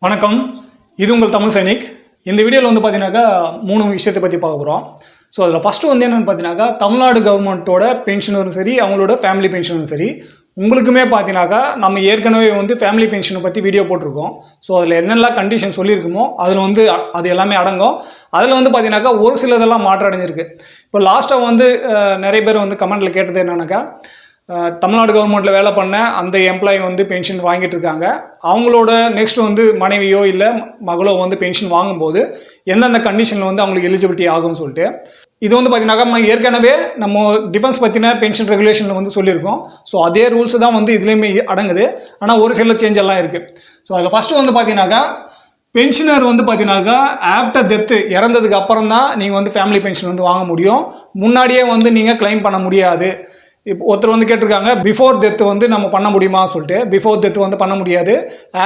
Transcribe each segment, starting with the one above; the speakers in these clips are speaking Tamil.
வணக்கம். இது உங்கள் தமிழ் சைனிக். இந்த வீடியோவில் வந்து பார்த்தீங்கன்னாக்கா 3 விஷயத்தை பற்றி பார்க்க போகிறோம். ஸோ அதில் ஃபஸ்ட்டு வந்து என்னென்னு பார்த்தீங்கன்னாக்கா, தமிழ்நாடு கவர்மெண்ட்டோட பென்ஷனரும் சரி, அவங்களோட ஃபேமிலி பென்ஷனரும் சரி, உங்களுக்குமே பார்த்தீங்கன்னாக்கா நம்ம ஏற்கனவே வந்து ஃபேமிலி பென்ஷனை பற்றி வீடியோ போட்டிருக்கோம். ஸோ அதில் என்னெல்லாம் கண்டிஷன் சொல்லியிருக்குமோ அதில் வந்து அது எல்லாமே அடங்கும். அதில் வந்து பார்த்தீங்கன்னாக்கா ஒரு சிலதெல்லாம் மாற்றம் அடைஞ்சிருக்கு. இப்போ லாஸ்ட்டாக வந்து நிறைய பேர் வந்து கமெண்ட்டில் கேட்டது என்னன்னாக்கா, தமிழ்நாடு கவர்மெண்ட்டில் வேலை பண்ண அந்த எம்ப்ளாயி வந்து பென்ஷன் வாங்கிட்டு இருக்காங்க. அவங்களோட நெக்ஸ்ட் வந்து மனைவியோ இல்லை மகளோ வந்து பென்ஷன் வாங்கும்போது எந்தெந்த கண்டிஷனில் வந்து அவங்களுக்கு எலிஜிபிலிட்டி ஆகும்னு சொல்லிட்டு இது வந்து பார்த்தீங்கன்னாக்கா ஏற்கனவே நம்ம டிஃபென்ஸ் பற்றின பென்ஷன் ரெகுலேஷனில் வந்து சொல்லியிருக்கோம். ஸோ அதே ரூல்ஸ் தான் வந்து இதுலேயுமே அடங்குது. ஆனால் ஒரு சில சேஞ்ச் எல்லாம் இருக்குது. ஸோ அதில் ஃபஸ்ட்டு வந்து பார்த்தீங்கன்னாக்கா, பென்ஷனர் வந்து பார்த்தீங்கன்னாக்கா ஆஃப்டர் டெத்து இறந்ததுக்கு அப்புறம் தான் நீங்கள் வந்து ஃபேமிலி பென்ஷன் வந்து வாங்க முடியும். முன்னாடியே வந்து நீங்கள் கிளைம் பண்ண முடியாது. இப்போ ஒருத்தர் வந்து கேட்டிருக்காங்க, பிஃபோர் டெத்து வந்து நம்ம பண்ண முடியுமா சொல்லிட்டு. பிஃபோர் டெத்து வந்து பண்ண முடியாது.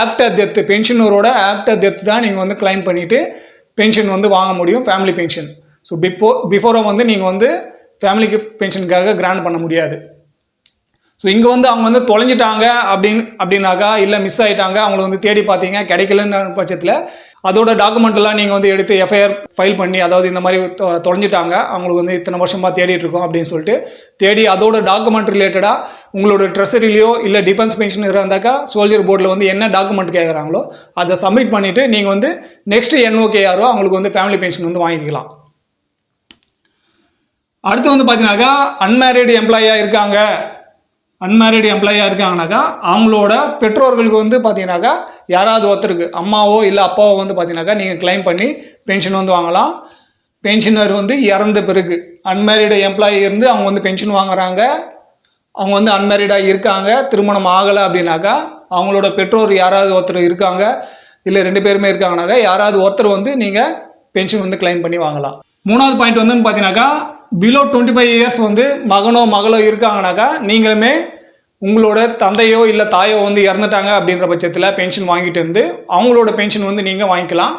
ஆஃப்டர் டெத்து, பென்ஷனரோட ஆஃப்டர் டெத்து தான் நீங்கள் வந்து கிளைம் பண்ணிவிட்டு பென்ஷன் வந்து வாங்க முடியும், ஃபேமிலி பென்ஷன். ஸோ பிஃபோராக வந்து நீங்கள் வந்து ஃபேமிலிக்கு பென்ஷனுக்காக கிராண்ட் பண்ண முடியாது. ஸோ இங்கே வந்து அவங்க வந்து தொலைஞ்சிட்டாங்க அப்படின்னாக்கா, இல்லை மிஸ் ஆகிட்டாங்க, அவங்கள வந்து தேடி பார்த்தீங்க கிடைக்கலன்னு பட்சத்தில் அதோட டாக்குமெண்ட்டெல்லாம் நீங்கள் வந்து எடுத்து எஃப்ஐஆர் ஃபைல் பண்ணி, அதாவது இந்த மாதிரி தொலைஞ்சிட்டாங்க, அவங்களுக்கு வந்து இத்தனை வருஷமாக தேடிட்டு இருக்கோம் அப்படின்னு சொல்லிட்டு தேடி அதோட டாக்குமெண்ட் ரிலேட்டடாக உங்களோட ட்ரெஸரிலையோ இல்லை டிஃபென்ஸ் பென்ஷன் இருந்தாக்கா சோல்ஜர் போர்டில் வந்து என்ன டாக்குமெண்ட் கேட்குறாங்களோ அதை சப்மிட் பண்ணிவிட்டு நீங்கள் வந்து நெக்ஸ்ட் NOKRO அவங்களுக்கு வந்து ஃபேமிலி பென்ஷன் வந்து வாங்கிக்கலாம். அடுத்து வந்து பார்த்தீங்கன்னாக்கா, அன்மேரிடு எம்ப்ளாயியாக இருக்காங்கனாக்கா அவங்களோட பெற்றோர்களுக்கு வந்து பார்த்தீங்கன்னாக்கா யாராவது ஒருத்தருக்கு அம்மாவோ இல்லை அப்பாவோ வந்து பார்த்தீங்கன்னாக்கா நீங்கள் கிளைம் பண்ணி பென்ஷன் வந்து வாங்கலாம். பென்ஷனர் வந்து இறந்த பிறகு அன்மேரிடு எம்ப்ளாயி இருந்து அவங்க வந்து பென்ஷன் வாங்குறாங்க, அவங்க வந்து அன்மேரிடாக இருக்காங்க, திருமணம் ஆகலை அப்படின்னாக்கா அவங்களோட பெற்றோர் யாராவது ஒருத்தர் இருக்காங்க, இல்லை 2 பேருமே இருக்காங்கனாக்கா யாராவது ஒருத்தர் வந்து நீங்கள் பென்ஷன் வந்து கிளைம் பண்ணி வாங்கலாம். 3வது பாயிண்ட் வந்து பார்த்தீங்கன்னாக்கா, பிலோ 25 இயர்ஸ் வந்து மகனோ மகளோ இருக்காங்கனாக்கா நீங்களுமே உங்களோட தந்தையோ இல்லை தாயோ வந்து இறந்துட்டாங்க அப்படின்ற பட்சத்தில் பென்ஷன் வாங்கிட்டு இருந்து அவங்களோட பென்ஷன் வந்து நீங்கள் வாங்கிக்கலாம்.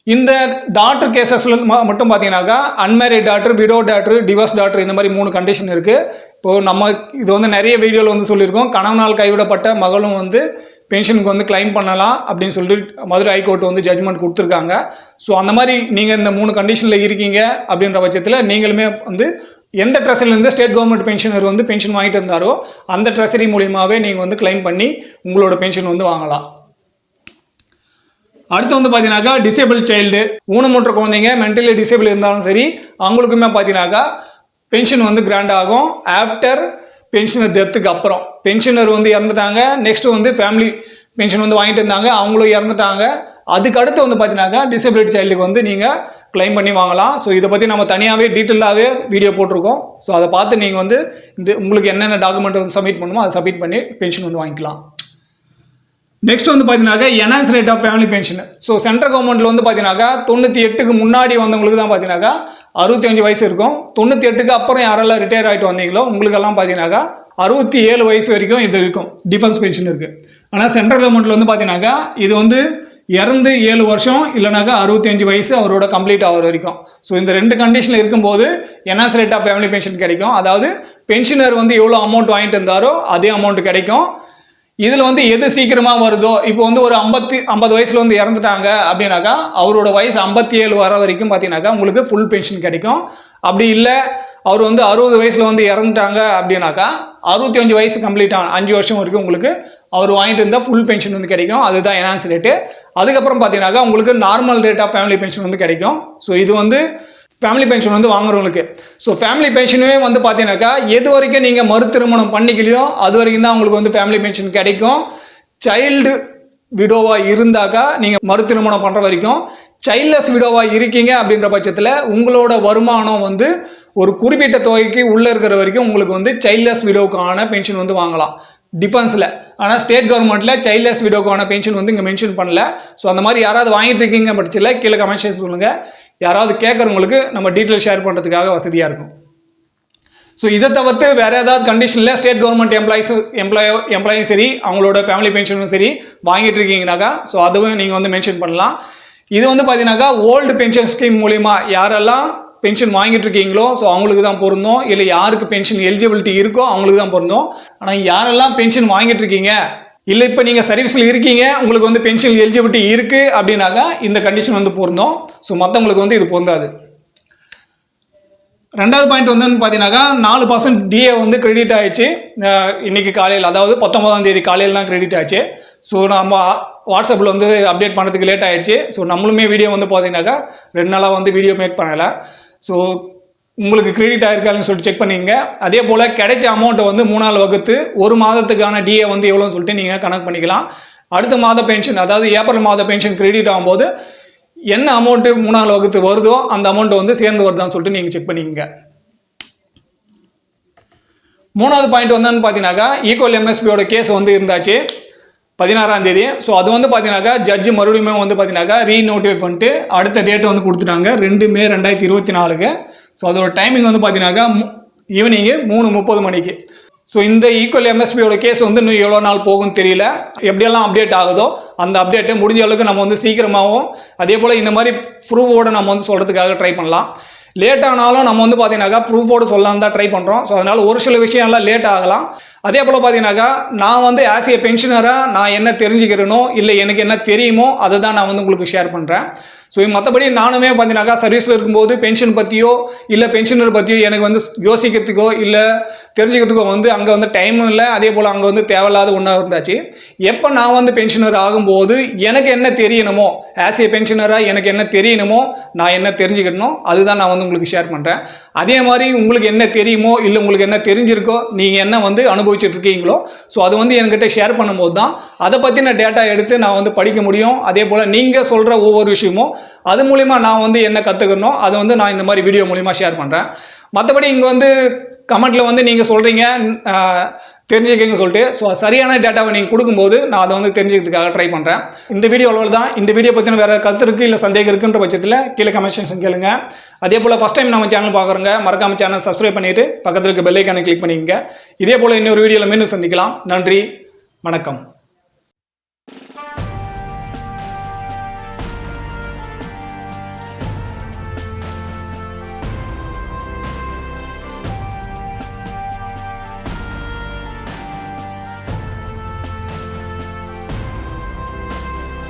இந்த டாக்டர் கேசஸில் மட்டும் பார்த்தீங்கன்னாக்கா, unmarried doctor, widow doctor, divorce doctor, இந்த மாதிரி 3 கண்டிஷன் இருக்குது. இப்போது நம்ம இது வந்து நிறைய வீடியோவில் வந்து சொல்லியிருக்கோம். கணவனால் கைவிடப்பட்ட மகளும் வந்து பென்ஷனுக்கு வந்து கிளைம் பண்ணலாம் அப்படின்னு சொல்லிட்டு மதுரை ஹைகோர்ட் வந்து ஜட்ஜ்மெண்ட் கொடுத்துருக்காங்க. ஸோ அந்த மாதிரி நீங்கள் இந்த 3 கண்டிஷனில் இருக்கீங்க அப்படின்ற பட்சத்தில் நீங்களுமே வந்து எந்த ட்ரெஸரிலேருந்து ஸ்டேட் கவர்மெண்ட் பென்ஷனர் வந்து பென்ஷன் வாங்கிட்டு இருந்தாரோ அந்த ட்ரெஸரி மூலியமாகவே நீங்கள் வந்து கிளைம் பண்ணி உங்களோட பென்ஷன் வந்து வாங்கலாம். அடுத்து வந்து பார்த்தீங்கன்னாக்கா, டிசேபிள் சைல்டு, ஊனமுற்ற குழந்தைங்க, மென்டலி டிசேபிள் இருந்தாலும் சரி அவங்களுக்குமே பார்த்தீங்கன்னாக்கா பென்ஷன் வந்து கிராண்ட் ஆகும். ஆஃப்டர் பென்ஷனர் டெத்துக்கு அப்புறம் பென்ஷனர் வந்து இறந்துட்டாங்க, நெக்ஸ்ட் வந்து ஃபேமிலி பென்ஷன் வந்து வாங்கிட்டு இருந்தாங்க, அவங்களும் இறந்துட்டாங்க, அதுக்கு அடுத்து வந்து பார்த்தீங்கன்னாக்கா டிசேபிலிட்டி சைல்டுக்கு வந்து நீங்கள் கிளைம் பண்ணி வாங்கலாம். ஸோ இதை பற்றி நம்ம தனியாகவே டீட்டெயிலாகவே வீடியோ போட்டிருக்கோம். ஸோ அதை பார்த்து நீங்கள் வந்து உங்களுக்கு என்னென்ன டாக்குமெண்ட் வந்து சப்மிட் பண்ணுமோ அதை சப்மிட் பண்ணி பென்ஷன் வந்து வாங்கிக்கலாம். நெக்ஸ்ட் வந்து பார்த்தீங்கன்னாக்கா, enhance rate of family pension. So central கவர்மெண்ட்டில் வந்து பார்த்தீங்கன்னாக்கா 98க்கு முன்னாடி வந்தவங்களுக்கு தான் பார்த்தீங்கன்னாக்கா 65 வயசு இருக்கும். 98க்கு அப்புறம் யாரெல்லாம் ரிட்டையர் ஆகிட்டு வந்தீங்களோ உங்களுக்கெல்லாம் பார்த்தீங்கன்னாக்கா 67 வயசு வரைக்கும் இது இருக்கும், டிஃபென்ஸ் பென்ஷன் இருக்குது. ஆனால் சென்ட்ரல் கவர்மெண்ட்டில் வந்து பார்த்தீங்கன்னாக்கா இது வந்து இறந்து 7 வருஷம் இல்லைனாக்கா 65 வயசு அவரோட கம்ப்ளீட் ஆகிற வரைக்கும். ஸோ இந்த 2 கண்டிஷனில் இருக்கும்போது enhance rate of family pension கிடைக்கும். அதாவது பென்ஷனர் வந்து எவ்வளோ அமௌண்ட் வாங்கிட்டு இருந்தாரோ அதே அமௌண்ட் கிடைக்கும். இதில் வந்து எது சீக்கிரமாக வருதோ, இப்போ வந்து ஒரு 50 வயசில் வந்து இறந்துட்டாங்க அப்படின்னாக்கா அவரோட வயசு 57 வர வரைக்கும் பார்த்தீங்கன்னாக்கா உங்களுக்கு ஃபுல் பென்ஷன் கிடைக்கும். அப்படி இல்லை அவர் வந்து 60 வயசில் வந்து இறந்துட்டாங்க அப்படின்னாக்கா 65 வயசு கம்ப்ளீட் 5 வருஷம் வரைக்கும் உங்களுக்கு அவர் வாங்கிட்டு இருந்தால் ஃபுல் பென்ஷன் வந்து கிடைக்கும். அதுதான் என்ஹான்ஸ் ரேட்டு. அதுக்கப்புறம் பார்த்தீங்கன்னாக்கா உங்களுக்கு normal rate of family pension வந்து கிடைக்கும். ஸோ இது வந்து ஃபேமிலி பென்ஷன் வந்து வாங்குறவங்களுக்கு. ஸோ ஃபேமிலி பென்ஷனுமே வந்து பார்த்தீங்கன்னாக்கா எது வரைக்கும் நீங்கள் மறு திருமணம் பண்ணிக்கலையோ அது வரைக்கும் தான் உங்களுக்கு வந்து ஃபேமிலி பென்ஷன் கிடைக்கும். சைல்டு விடோவாக இருந்தாக்கா நீங்கள் மறு திருமணம் பண்ணுற வரைக்கும், சைல்ட்லெஸ் விடோவாக இருக்கீங்க அப்படின்ற பட்சத்தில் உங்களோட வருமானம் வந்து ஒரு குறிப்பிட்ட தொகைக்கு உள்ளே இருக்கிற வரைக்கும் உங்களுக்கு வந்து சைல்ட்லெஸ் விடோவுக்கான பென்ஷன் வந்து வாங்கலாம் டிஃபென்ஸில். ஆனால் ஸ்டேட் கவர்மெண்ட்டில் சைல்ட்லெஸ் விடோவுக்கான பென்ஷன் வந்து இங்கே மென்ஷன் பண்ணல. ஸோ அந்த மாதிரி யாராவது வாங்கிட்டு இருக்கீங்க பட்சத்தில் கீழே கமெண்ட் செக்ஷன் சொல்லுங்கள். யாராவது கேட்குறவங்களுக்கு நம்ம டீட்டெயில் ஷேர் பண்ணுறதுக்காக வசதியாக இருக்கும். ஸோ இதை தவிர்த்து வேறு ஏதாவது கண்டிஷனில் ஸ்டேட் கவர்மெண்ட் எம்ப்ளாயும் சரி அவங்களோட ஃபேமிலி பென்ஷனும் சரி வாங்கிட்டு இருக்கீங்கனாக்கா ஸோ அதுவும் நீங்கள் வந்து மென்ஷன் பண்ணலாம். இது வந்து பார்த்தீங்கன்னாக்கா ஓல்டு பென்ஷன் ஸ்கீம் மூலிமா யாரெல்லாம் பென்ஷன் வாங்கிட்டு இருக்கீங்களோ ஸோ அவங்களுக்கு தான் பொருந்தும். இல்லை யாருக்கு பென்ஷன் எலிஜிபிலிட்டி இருக்கோ அவங்களுக்கு தான் பொருந்தும். ஆனால் யாரெல்லாம் பென்ஷன் வாங்கிட்டு இருக்கீங்க இல்லை இப்போ நீங்கள் சர்வீஸில் இருக்கீங்க, உங்களுக்கு வந்து பென்ஷன் எலிஜிபிலிட்டி இருக்குது அப்படின்னாக்கா இந்த கண்டிஷன் வந்து பொருந்தும். ஸோ மற்றவங்களுக்கு வந்து இது பொருந்தாது. ரெண்டாவது பாயிண்ட் வந்து பார்த்தீங்கன்னாக்கா 4% டிஏ வந்து கிரெடிட் ஆயிடுச்சு இன்னைக்கு காலையில், அதாவது 19ஆம் தேதி காலையில் தான் கிரெடிட் ஆச்சு. ஸோ நம்ம வாட்ஸ்அப்பில் வந்து அப்டேட் பண்ணுறதுக்கு லேட் ஆகிடுச்சு. ஸோ நம்மளுமே வீடியோ வந்து பார்த்தீங்கன்னாக்கா 2 நாளாக வந்து வீடியோ மேக் பண்ணலை. ஸோ உங்களுக்கு கிரெடிட் ஆகிருக்காங்கன்னு சொல்லிட்டு செக் பண்ணிங்க. அதே போல் கிடைச்ச அமௌண்ட்டை வந்து 3 வகுத்து ஒரு மாதத்துக்கான டிஏ வந்து எவ்வளோன்னு சொல்லிட்டு நீங்கள் கணக்கு பண்ணிக்கலாம். அடுத்த மாத பென்ஷன், அதாவது ஏப்ரல் மாத பென்ஷன் கிரெடிட் ஆகும்போது என்ன அமௌண்ட்டு 3 வகுத்து வருதோ அந்த அமௌண்ட்டை வந்து சேர்ந்து வருதான்னு சொல்லிட்டு நீங்கள் செக் பண்ணிக்கங்க. 3வது பாயிண்ட் வந்து பார்த்தீங்கன்னாக்கா ஈக்குவல் எம்எஸ்பியோட கேஸ் வந்து இருந்தாச்சு 16ஆம் தேதி. ஸோ அது வந்து பார்த்தீங்கன்னாக்கா ஜட்ஜு மறுபடியும் வந்து பார்த்தீங்கன்னாக்கா ரீநோட்டிஃபை பண்ணிட்டு அடுத்த டேட் வந்து கொடுத்துட்டாங்க 2 மே 2024. ஸோ அதோட டைமிங் வந்து பார்த்தீங்கன்னாக்கா ஈவினிங்கு 3:30 மணிக்கு. ஸோ இந்த ஈக்குவல் எம்எஸ்பியோட கேஸ் வந்து இன்னும் எவ்வளோ நாள் போகும்னு தெரியல. எப்படியெல்லாம் அப்டேட் ஆகுதோ அந்த அப்டேட்டை முடிஞ்ச அளவுக்கு நம்ம வந்து சீக்கிரமாகவும் அதே போல் இந்த மாதிரி ப்ரூஃபோடு நம்ம வந்து சொல்கிறதுக்காக ட்ரை பண்ணலாம். லேட் ஆனாலும் நம்ம வந்து பார்த்தீங்கன்னாக்கா ப்ரூஃபோடு சொல்லலாம் தான் ட்ரை பண்ணுறோம். ஸோ அதனால் ஒரு சில விஷயம்லாம் லேட் ஆகலாம். அதே போல் பார்த்தீங்கன்னாக்கா நான் வந்து ஆஸ் ஏ பென்ஷனராக நான் என்ன தெரிஞ்சுக்கிறேனோ இல்லை எனக்கு என்ன தெரியுமோ அதை தான் நான் வந்து உங்களுக்கு ஷேர் பண்ணுறேன். ஸோ மற்றபடி நானுமே பார்த்தீங்கன்னாக்கா சர்வீஸில் இருக்கும்போது பென்ஷன் பற்றியோ இல்லை பென்ஷனர் பற்றியோ எனக்கு வந்து யோசிக்கிறதுக்கோ இல்லை தெரிஞ்சுக்கிறதுக்கோ வந்து அங்கே வந்து டைமும் இல்லை. அதே போல் அங்கே வந்து தேவையில்லாத ஒன்றா இருந்தாச்சு. எப்போ நான் வந்து பென்ஷனர் ஆகும்போது எனக்கு என்ன தெரியணுமோ, ஆஸ் ஏ பென்ஷனராக எனக்கு என்ன தெரியணுமோ, நான் என்ன தெரிஞ்சுக்கணும் அதுதான் நான் வந்து உங்களுக்கு ஷேர் பண்ணுறேன். அதே மாதிரி உங்களுக்கு என்ன தெரியுமோ இல்லை உங்களுக்கு என்ன தெரிஞ்சிருக்கோ, நீங்கள் என்ன வந்து அனுபவிச்சுட்டு இருக்கீங்களோ, ஸோ அது வந்து என்கிட்ட ஷேர் பண்ணும்போது தான் அதை பற்றின டேட்டா எடுத்து நான் வந்து படிக்க முடியும். அதே போல் நீங்கள் சொல்கிற ஒவ்வொரு விஷயமும் அது மூலிமா நான் வந்து என்ன கற்றுக்கணும் அதை வந்து நான் இந்த மாதிரி வீடியோ மூலிமா ஷேர் பண்ணுறேன். மற்றபடி இங்கே வந்து கமெண்ட்டில் வந்து நீங்கள் சொல்கிறீங்க தெரிஞ்சுக்கங்க சொல்லிட்டு, ஸோ சரியான டேட்டாவை நீங்கள் கொடுக்கும்போது நான் அதை வந்து தெரிஞ்சுக்கிறதுக்காக ட்ரை பண்ணுறேன். இந்த வீடியோவில் தான் இந்த வீடியோ பற்றின வேறு கருத்து இருக்குது இல்லை சந்தேகம் இருக்குன்ற பட்சத்தில் கீழே கமெண்ட் செக்ஷன் கேளுங்க. அதே போல் ஃபஸ்ட் டைம் நம்ம சேனல் பார்க்குறோங்க, மறக்காம சேனல் சப்ஸ்கிரைப் பண்ணிவிட்டு பக்கத்தில் இருக்க பெல் ஐக்கானை கிளிக் பண்ணிக்கங்க. இதே போல் இன்னொரு வீடியோவில் மீண்டும் சந்திக்கலாம். நன்றி, வணக்கம்.